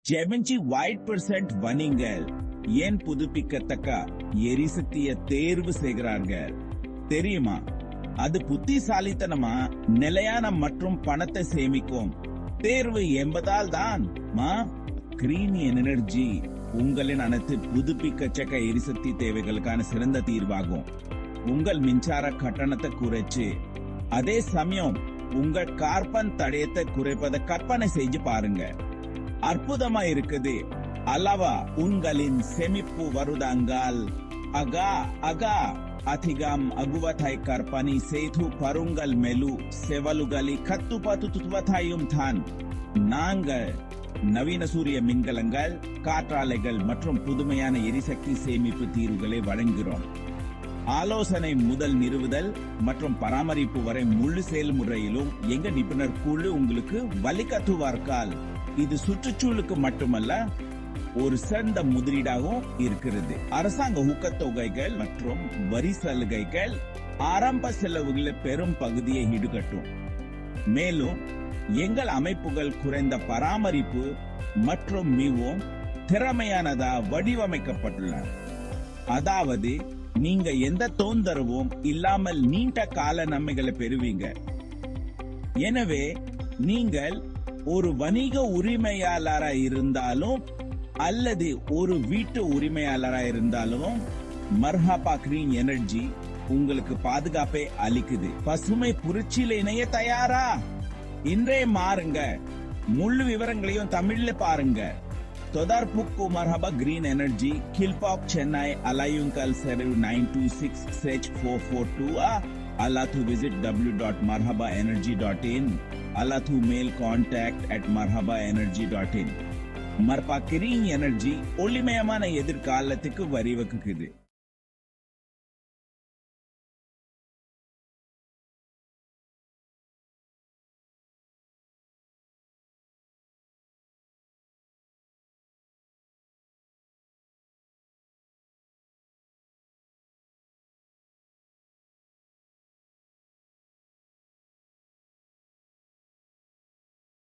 75% வணிகர்கள் ஏன் புதுப்பிக்கத்தக்க எரிசக்தியை தேர்வு செய்கிறார்கள் தெரியுமா? அது புத்திசாலித்தனமா, நிலையான மற்றும் பணத்தை சேமிக்கும் தேர்வு என்பதால் தான். கிரீன் எனர்ஜி உங்களின் அனைத்து புதுப்பிக்கத்தக்க எரிசக்தி தேவைகளுக்கான சிறந்த தீர்வாகும். உங்கள் மின்சார கட்டணத்தை குறைச்சு அதே சமயம் உங்கள் கார்பன் தடயத்தை குறைப்பதை கற்பனை செஞ்சு பாருங்க. அற்புதமா இருக்குது அல்லவா? உங்களின் சேமிப்பு வருடங்கள் அகா அகா அதிகம் அகுவதாய் கற்பனை செய்து பருங்கள் மெலு செவலுகளை கத்துப்பத்துவதாயும் தான். நாங்கள் நவீன சூரிய மின்கலங்கள், காற்றாலைகள் மற்றும் புதுமையான எரிசக்தி சேமிப்பு தீர்வுகளை வழங்குகிறோம். ஆலோசனை முதல் நிறுவுதல் மற்றும் பராமரிப்பு வரை முழு செயல்முறையிலும் எங்க நிபுணர் குழு உங்களுக்கு வழிகாட்டுவார்கள். இது சுற்றுச்சூழலுக்கு மட்டுமல்ல, ஒரு சிறந்த முதலீடாகவும் இருக்கிறது. அரசாங்க ஊக்கத்தொகைகள் மற்றும் வரி சலுகைகள் ஆரம்ப செலவுகளை பெரும் பகுதியை ஈடுகட்டும். மேலும் எங்கள் அமைப்புகள் குறைந்த பராமரிப்பு மற்றும் மிகவும் திறமையானதா வடிவமைக்கப்பட்டுள்ளன. அதாவது நீங்க எந்த தொந்தரவும் இல்லாமல் நீண்ட கால நன்மைகளை பெறுவீங்க. எனவே நீங்கள் ஒரு வணிக உரிமையாளராக இருந்தாலும் அல்லது ஒரு வீட்டு உரிமையாளராக இருந்தாலும் மர்ஹபா கிரீன் எனர்ஜி உங்களுக்கு பாதுகாப்பை அளிக்குது. பசுமை புரட்சியில் இணைய தயாரா? இன்றே மாறுங்க. முழு விவரங்களையும் தமிழ்ல பாருங்க. தொடர்புக்கு Marhaba green energy, Kilpauk, Chennai, அலையுங்கல் செரு 926-442. Alathu visit www.marhabaenergy.in. Alathu mail contact@marhabaenergy.in. Marhaba green energy ஒளிமயமான எதிர்காலத்துக்கு வழிவகுக்குது.